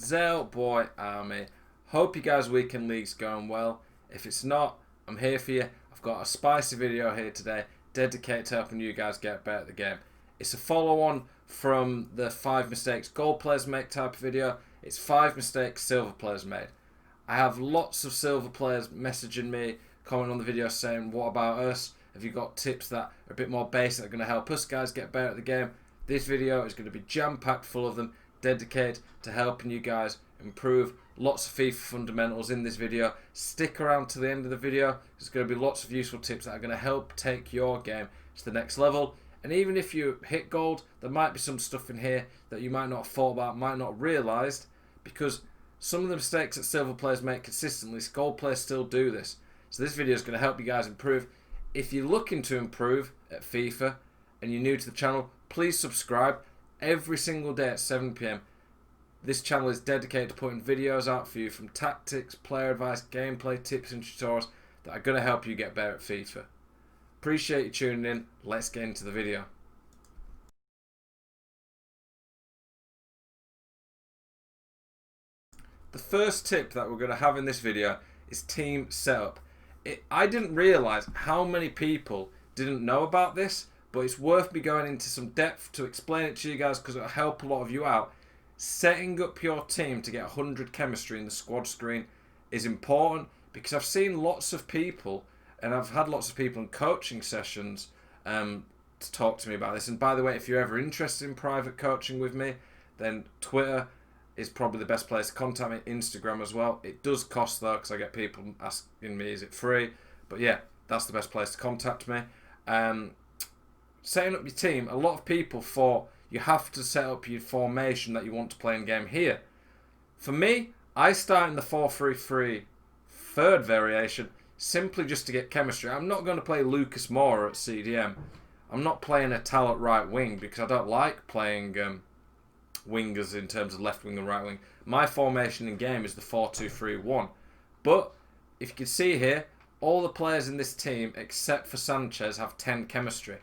Zell Boy Army. Hope you guys' weekend league's going well. If it's not, I'm here for you. I've got a spicy video here today dedicated to helping you guys get better at the game. It's a follow-on from the 5 mistakes gold players make type of video. It's 5 mistakes silver players made. I have lots of silver players messaging me, commenting on the video saying, what about us? Have you got tips that are a bit more basic that are going to help us guys get better at the game? This video is going to be jam-packed full of them, dedicated to helping you guys improve. Lots of FIFA fundamentals in this video. Stick around to the end of the video. There's going to be lots of useful tips that are going to help take your game to the next level. And even if you hit gold, there might be some stuff in here that you might not have thought about, might not have realised, because some of the mistakes that silver players make consistently, gold players still do this. So this video is going to help you guys improve. If you're looking to improve at FIFA and you're new to the channel, please subscribe. Every single day at 7 PM, this channel is dedicated to putting videos out for you from tactics, player advice, gameplay tips and tutorials that are going to help you get better at FIFA. Appreciate you tuning in. Let's get into the video. The first tip that we're going to have in this video is team setup. I didn't realise how many people didn't know about this, but it's worth me going into some depth to explain it to you guys because it'll help a lot of you out. Setting up your team to get 100 chemistry in the squad screen is important because I've seen lots of people, and I've had lots of people in coaching sessions to talk to me about this. And by the way, if you're ever interested in private coaching with me, then Twitter is probably the best place to contact me. Instagram as well. It does cost though, because I get people asking me, is it free? But yeah, that's the best place to contact me. Setting up your team, a lot of people thought you have to set up your formation that you want to play in game here. For me, I start in the 4-3-3 third variation simply just to get chemistry. I'm not going to play Lucas Moura at CDM. I'm not playing a talent right wing because I don't like playing wingers in terms of left wing and right wing. My formation in game is the 4-2-3-1. But if you can see here, all the players in this team except for Sanchez have 10 chemistry.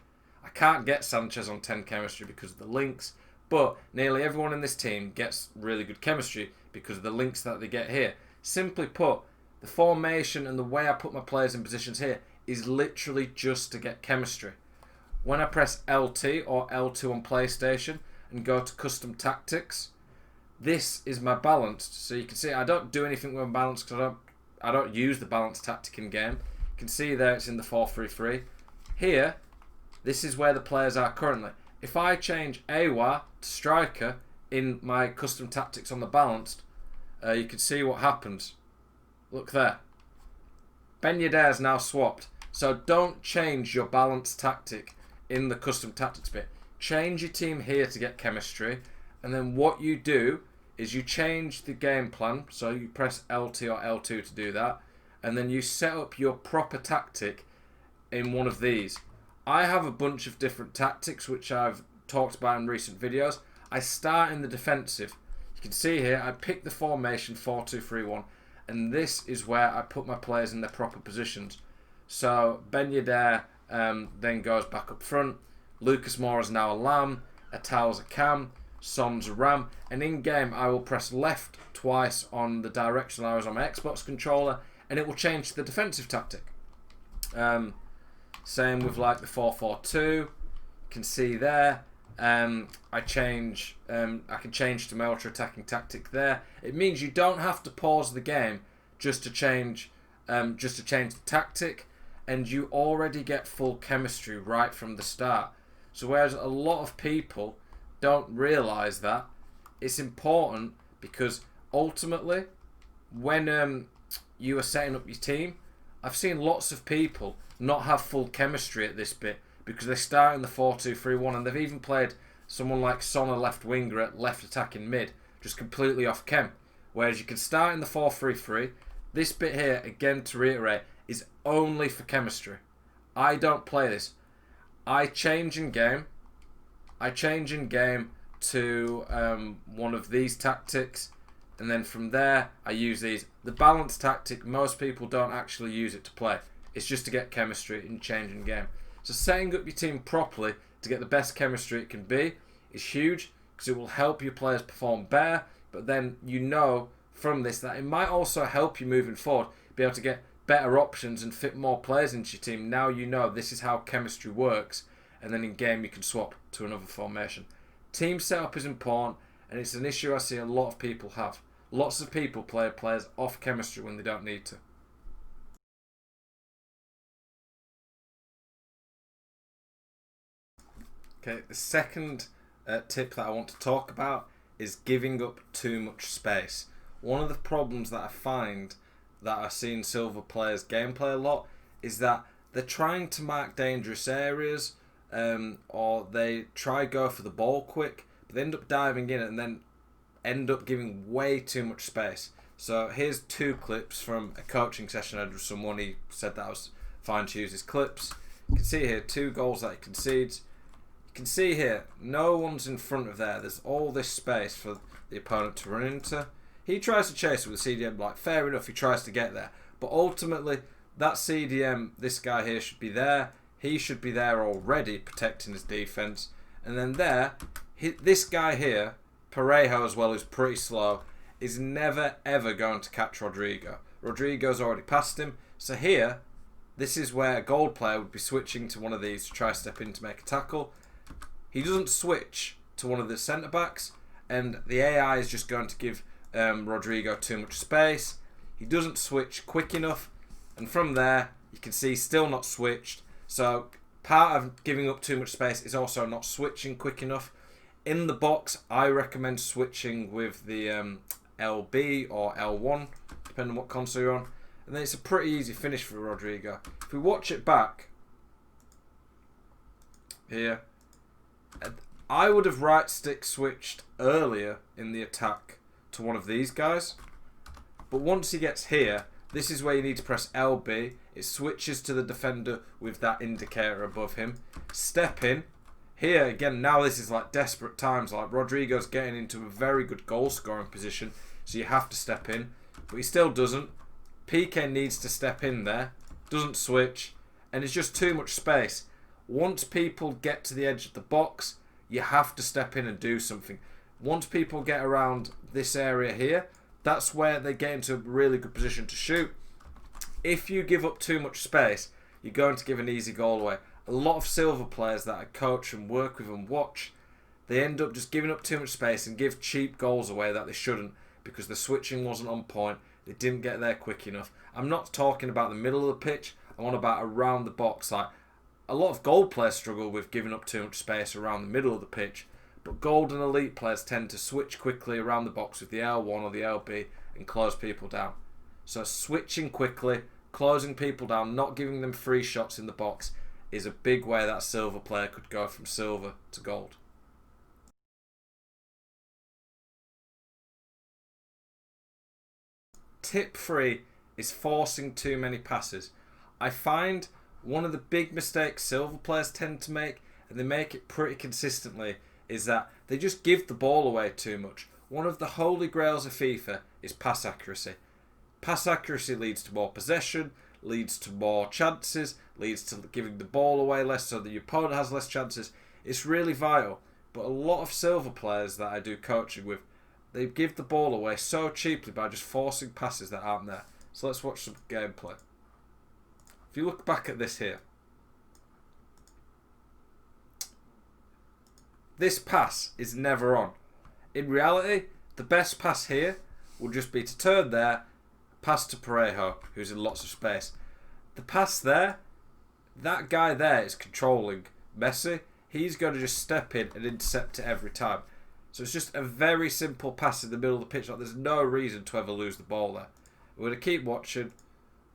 I can't get Sanchez on 10 chemistry because of the links, but nearly everyone in this team gets really good chemistry because of the links that they get here. Simply put, the formation and the way I put my players in positions here is literally just to get chemistry. When I press LT or L2 on PlayStation and go to custom tactics, this is my balanced. So you can see I don't do anything with my balance because I don't use the balanced tactic in game. You can see there it's in the 4-3-3. Here, this is where the players are currently. If I change Awa to striker in my custom tactics on the balanced, you can see what happens. Look there. Ben Yedder's now swapped. So don't change your balanced tactic in the custom tactics bit. Change your team here to get chemistry, and then what you do is you change the game plan. So you press LT or L2 to do that, and then you set up your proper tactic in one of these. I have a bunch of different tactics which I've talked about in recent videos. I start in the defensive. You can see here I pick the formation 4-2-3-1, and this is where I put my players in their proper positions. So Ben Yedder then goes back up front. Lucas Moura is now a lamb, Atal's a cam, Son's a ram, and in game I will press left twice on the directional arrows on my Xbox controller and it will change to the defensive tactic. Same with like the 4-4-2. You can see there. I can change to my ultra attacking tactic there. It means you don't have to pause the game just to change the tactic, and you already get full chemistry right from the start. So whereas a lot of people don't realise that, it's important because ultimately when you are setting up your team, I've seen lots of people not have full chemistry at this bit because they start in the 4-2-3-1 and they've even played someone like Son, a left winger at left attacking mid, just completely off chem. Whereas you can start in the 4-3-3. This bit here, again to reiterate, is only for chemistry. I don't play this. I change in game to one of these tactics, and then from there I use these. The balanced tactic, most people don't actually use it to play. It's just to get chemistry and change in game. So setting up your team properly to get the best chemistry it can be is huge because it will help your players perform better, but then you know from this that it might also help you moving forward, be able to get better options and fit more players into your team. Now you know this is how chemistry works, and then in game you can swap to another formation. Team setup is important, and it's an issue I see a lot of people have. Lots of people play players off chemistry when they don't need to. Okay, the second tip that I want to talk about is giving up too much space. One of the problems that I find that I see in silver players' gameplay a lot is that they're trying to mark dangerous areas, or they try go for the ball quick, but they end up diving in and then end up giving way too much space. So here's 2 clips from a coaching session I did with someone. He said that I was fine to use his clips. You can see here 2 goals that he concedes. You can see here, no one's in front of there. There's all this space for the opponent to run into. He tries to chase it with a CDM, like, fair enough, he tries to get there. But ultimately, that CDM, this guy here should be there. He should be there already, protecting his defence. And then there, this guy here, Parejo as well, who's pretty slow, is never ever going to catch Rodrigo. Rodrigo's already past him. So here, this is where a gold player would be switching to one of these to try to step in to make a tackle. He doesn't switch to one of the centre-backs, and the AI is just going to give Rodrigo too much space. He doesn't switch quick enough, and from there you can see still not switched. So part of giving up too much space is also not switching quick enough. In the box, I recommend switching with the LB or L1, depending on what console you're on, and then it's a pretty easy finish for Rodrigo. If we watch it back here, I would have right stick switched earlier in the attack to one of these guys, but once he gets here, this is where you need to press LB. It switches to the defender with that indicator above him. Step in. Here again, now this is like desperate times, like Rodrigo's getting into a very good goal scoring position, so you have to step in, but he still doesn't. PK needs to step in there, doesn't switch, and it's just too much space. Once people get to the edge of the box, you have to step in and do something. Once people get around this area here, that's where they get into a really good position to shoot. If you give up too much space, you're going to give an easy goal away. A lot of silver players that I coach and work with and watch, they end up just giving up too much space and give cheap goals away that they shouldn't, because the switching wasn't on point, they didn't get there quick enough. I'm not talking about the middle of the pitch, I'm on about around the box. Like, a lot of gold players struggle with giving up too much space around the middle of the pitch, but gold and elite players tend to switch quickly around the box with the L1 or the LB and close people down. So switching quickly, closing people down, not giving them free shots in the box is a big way that silver player could go from silver to gold. Tip 3 is forcing too many passes. I find one of the big mistakes silver players tend to make, and they make it pretty consistently, is that they just give the ball away too much. One of the holy grails of FIFA is pass accuracy. Pass accuracy leads to more possession, leads to more chances, leads to giving the ball away less so that your opponent has less chances. It's really vital. But a lot of silver players that I do coaching with, they give the ball away so cheaply by just forcing passes that aren't there. So let's watch some gameplay. If you look back at this here, this pass is never on. In reality, the best pass here will just be to turn there, pass to Parejo, who's in lots of space. The pass there, that guy there is controlling Messi. He's going to just step in and intercept it every time. So it's just a very simple pass in the middle of the pitch. Like, there's no reason to ever lose the ball there. We're going to keep watching.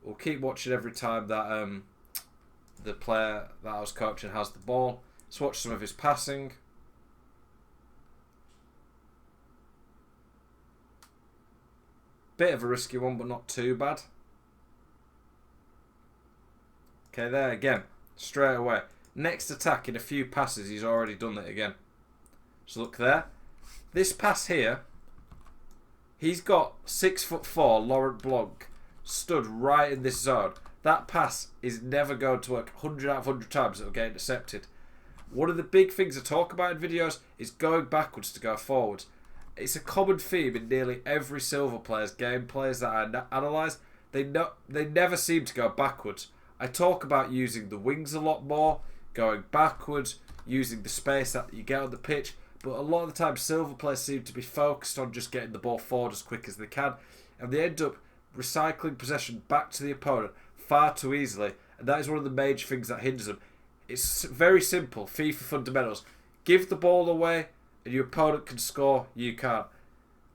We'll keep watching every time that the player that I was coaching has the ball. Let's watch some of his passing. Bit of a risky one, but not too bad. Okay, there again. Straight away. Next attack, in a few passes, he's already done it again. So look there. This pass here, he's got 6'4" Laurent Blanc stood right in this zone. That pass is never going to work. 100 out of 100 times it'll get intercepted. One of the big things I talk about in videos is going backwards to go forwards. It's a common theme in nearly every Silver player's gameplays that I analyse. They never seem to go backwards. I talk about using the wings a lot more, going backwards, using the space that you get on the pitch, but a lot of the time Silver players seem to be focused on just getting the ball forward as quick as they can, and they end up recycling possession back to the opponent far too easily, and that is one of the major things that hinders them. It's very simple, FIFA fundamentals. Give the ball away and your opponent can score, you can't.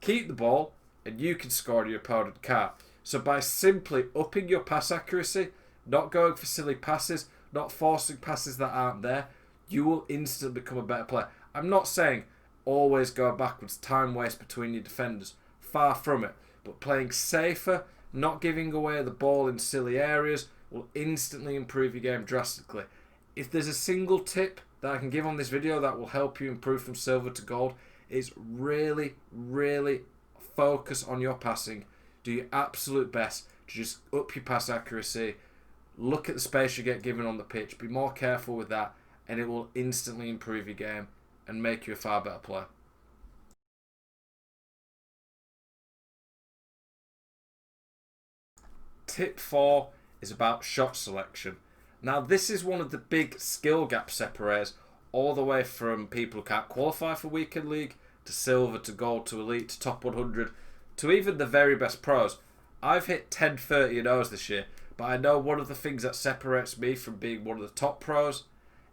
Keep the ball and you can score and your opponent can't. So by simply upping your pass accuracy, not going for silly passes, not forcing passes that aren't there, you will instantly become a better player. I'm not saying always go backwards, time waste between your defenders. Far from it. But playing safer, not giving away the ball in silly areas will instantly improve your game drastically. If there's a single tip that I can give on this video that will help you improve from silver to gold, it's really, really focus on your passing. Do your absolute best to just up your pass accuracy. Look at the space you get given on the pitch. Be more careful with that, and it will instantly improve your game and make you a far better player. Tip 4 is about shot selection. Now, this is one of the big skill gap separators, all the way from people who can't qualify for Weekend League, to silver, to gold, to elite, to top 100, to even the very best pros. I've hit 10, 30 and O's this year, but I know one of the things that separates me from being one of the top pros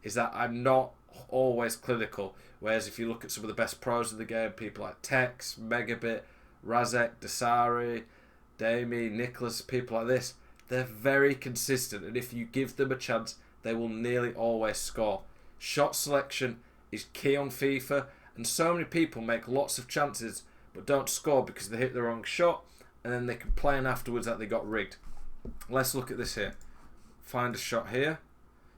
is that I'm not always clinical. Whereas if you look at some of the best pros in the game, people like Tex, Megabit, Razek, Dasari, Damie, Nicholas, people like this, they're very consistent, and if you give them a chance, they will nearly always score. Shot selection is key on FIFA, and so many people make lots of chances but don't score because they hit the wrong shot, and then they complain afterwards that they got rigged. Let's look at this here. Find a shot here.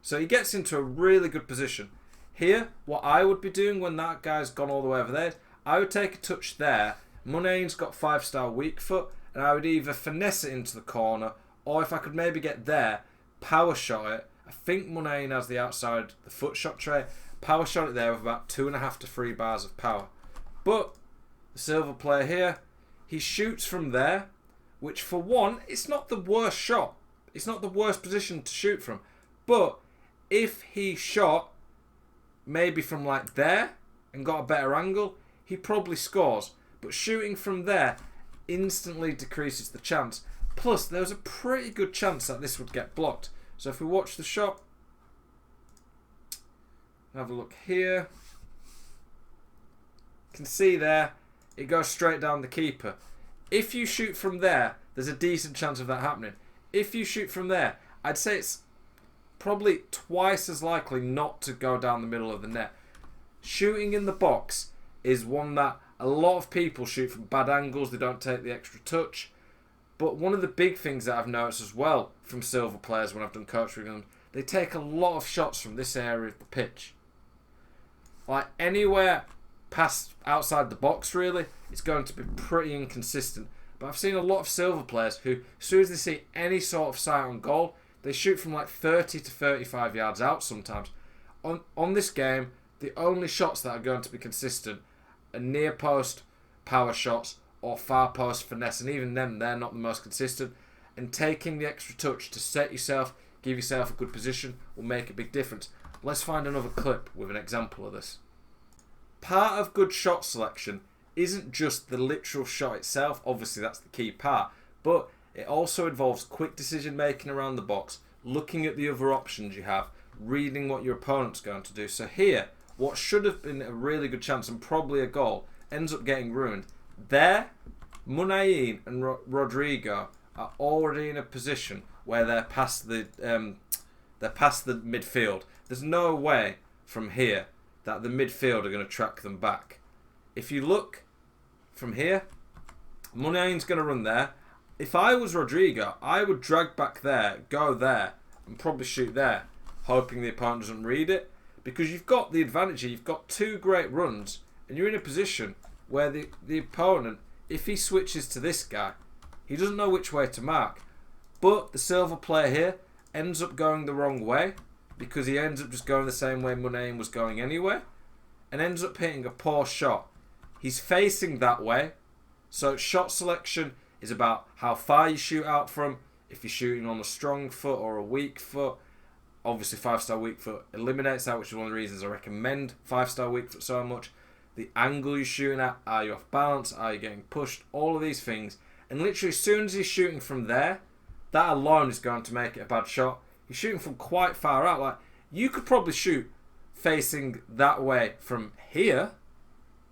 So he gets into a really good position. Here, what I would be doing when that guy's gone all the way over there, I would take a touch there. Munane's got 5-star weak foot, and I would either finesse it into the corner, or if I could maybe get there, power shot it. I think Munane has the outside, the foot shot trait. Power shot it there with about 2.5 to 3 bars of power. But the silver player here, he shoots from there, which for one, it's not the worst shot. It's not the worst position to shoot from. But if he shot maybe from like there and got a better angle, he probably scores. But shooting from there instantly decreases the chance. Plus, there was a pretty good chance that this would get blocked. So if we watch the shot, have a look here. You can see there, it goes straight down the keeper. If you shoot from there, there's a decent chance of that happening. If you shoot from there, I'd say it's probably twice as likely not to go down the middle of the net. Shooting in the box is one that a lot of people shoot from bad angles. They don't take the extra touch. But one of the big things that I've noticed as well from silver players when I've done coaching with them, they take a lot of shots from this area of the pitch. Like anywhere past outside the box really, it's going to be pretty inconsistent. But I've seen a lot of silver players who, as soon as they see any sort of sight on goal, they shoot from like 30 to 35 yards out sometimes. On this game, the only shots that are going to be consistent are near post power shots or far post finesse, and even them, they're not the most consistent. And taking the extra touch to set yourself, give yourself a good position, will make a big difference. Let's find another clip with an example of this. Part of good shot selection isn't just the literal shot itself, obviously that's the key part, but it also involves quick decision making around the box, looking at the other options you have, reading what your opponent's going to do. So here, what should have been a really good chance and probably a goal ends up getting ruined. There, Munayin and Rodrigo are already in a position where they're past the midfield. There's no way from here that the midfield are going to track them back. If you look from here, Munayin's going to run there. If I was Rodrigo, I would drag back there, go there, and probably shoot there, hoping the opponent doesn't read it. Because you've got the advantage here, you've got 2 great runs, and you're in a position where the opponent, if he switches to this guy, he doesn't know which way to mark. But the silver player here ends up going the wrong way, because he ends up just going the same way Munayin was going anyway, and ends up hitting a poor shot. he's facing that way. So shot selection is about how far you shoot out from. If you're shooting on a strong foot or a weak foot, obviously 5-star weak foot eliminates that, which is one of the reasons I recommend 5-star weak foot so much. The angle you're shooting at, are you off balance, are you getting pushed, all of these things. And literally as soon as he's shooting from there, that alone is going to make it a bad shot. He's shooting from quite far out. Like, you could probably shoot facing that way from here,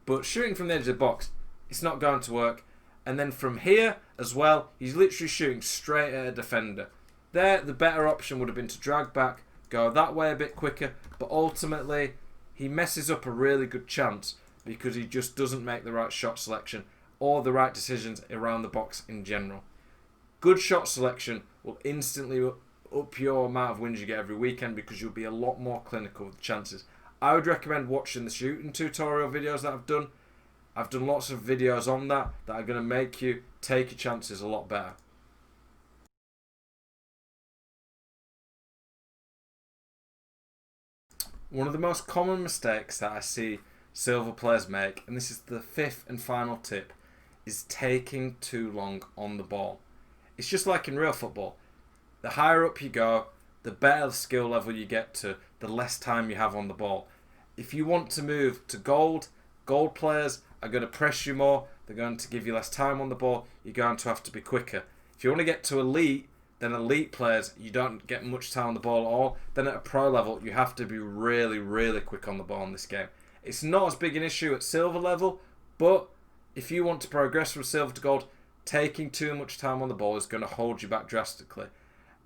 but shooting from the edge of the box, it's not going to work. And then from here as well, he's literally shooting straight at a defender. There, the better option would have been to drag back, go that way a bit quicker, but ultimately he messes up a really good chance because he just doesn't make the right shot selection or the right decisions around the box in general. Good shot selection will instantly up your amount of wins you get every weekend because you'll be a lot more clinical with the chances. I would recommend watching the shooting tutorial videos that I've done. I've done lots of videos on that are going to make you take your chances a lot better. One of the most common mistakes that I see silver players make, and this is the fifth and final tip, is taking too long on the ball. It's just like in real football. The higher up you go, the better the skill level you get to, the less time you have on the ball. If you want to move to gold, gold players are going to press you more, they're going to give you less time on the ball, you're going to have to be quicker. If you want to get to elite, then elite players, you don't get much time on the ball at all. Then at a pro level, you have to be really, really quick on the ball in this game. It's not as big an issue at silver level, but if you want to progress from silver to gold, taking too much time on the ball is going to hold you back drastically.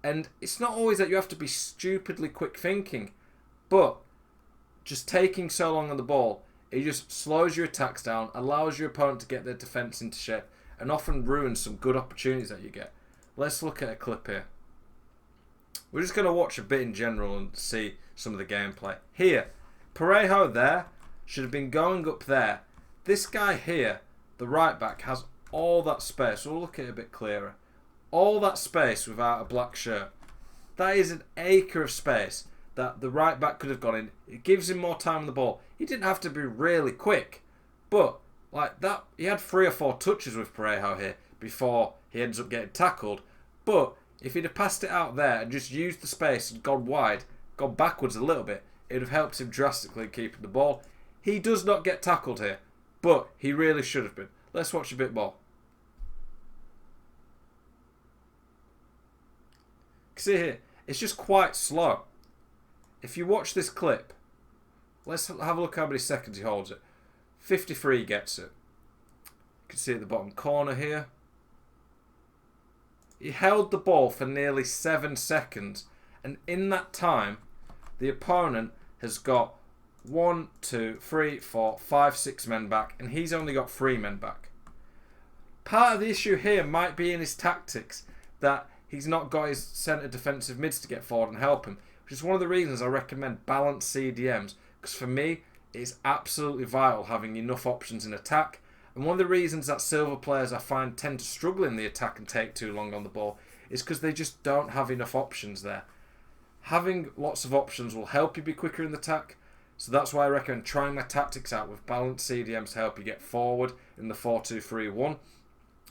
And it's not always that you have to be stupidly quick thinking, but just taking so long on the ball, it just slows your attacks down, allows your opponent to get their defense into shape, and often ruins some good opportunities that you get. Let's look at a clip here. We're just going to watch a bit in general and see some of the gameplay. Here, Parejo there should have been going up there. This guy here, the right back, has all that space. We'll look at it a bit clearer. All that space without a black shirt. That is an acre of space that the right back could have gone in. It gives him more time on the ball. He didn't have to be really quick, but like that, he had 3 or 4 touches with Parejo here before he ends up getting tackled. But if he'd have passed it out there and just used the space and gone wide, gone backwards a little bit, it would have helped him drastically keeping the ball. He does not get tackled here, but he really should have been. Let's watch a bit more. See here, it's just quite slow. If you watch this clip, let's have a look how many seconds he holds it. 53 he gets it. You can see at the bottom corner here. He held the ball for nearly 7 seconds, and in that time, the opponent has got 1, 2, 3, 4, 5, 6 men back, and he's only got 3 men back. Part of the issue here might be in his tactics, that he's not got his centre defensive mids to get forward and help him, which is one of the reasons I recommend balanced CDMs, because for me, it's absolutely vital having enough options in attack. And one of the reasons that silver players I find tend to struggle in the attack and take too long on the ball is because they just don't have enough options there. Having lots of options will help you be quicker in the attack, so that's why I recommend trying my tactics out with balanced CDMs to help you get forward in the 4-2-3-1.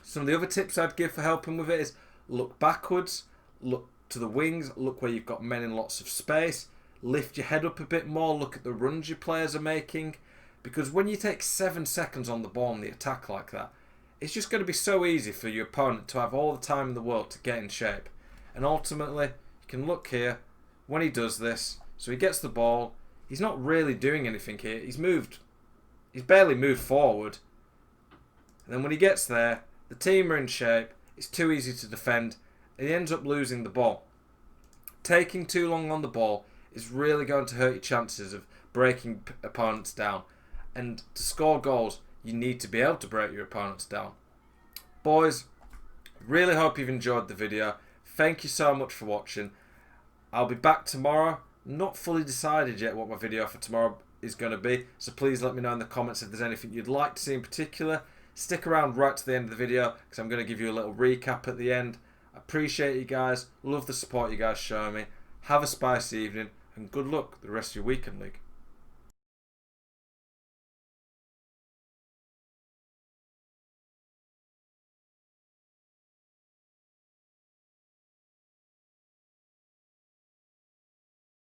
Some of the other tips I'd give for helping with it is look backwards, look to the wings, look where you've got men in lots of space, lift your head up a bit more, look at the runs your players are making, because when you take 7 seconds on the ball in the attack like that, it's just going to be so easy for your opponent to have all the time in the world to get in shape. And ultimately, you can look here, when he does this, so he gets the ball, he's not really doing anything here, he's barely moved forward, and then when he gets there, the team are in shape, it's too easy to defend, and he ends up losing the ball. Taking too long on the ball is really going to hurt your chances of breaking opponents down. And to score goals, you need to be able to break your opponents down. Boys, really hope you've enjoyed the video. Thank you so much for watching. I'll be back tomorrow. Not fully decided yet what my video for tomorrow is going to be, so please let me know in the comments if there's anything you'd like to see in particular. Stick around right to the end of the video because I'm going to give you a little recap at the end. I appreciate you guys. Love the support you guys show me. Have a spicy evening and good luck the rest of your weekend league.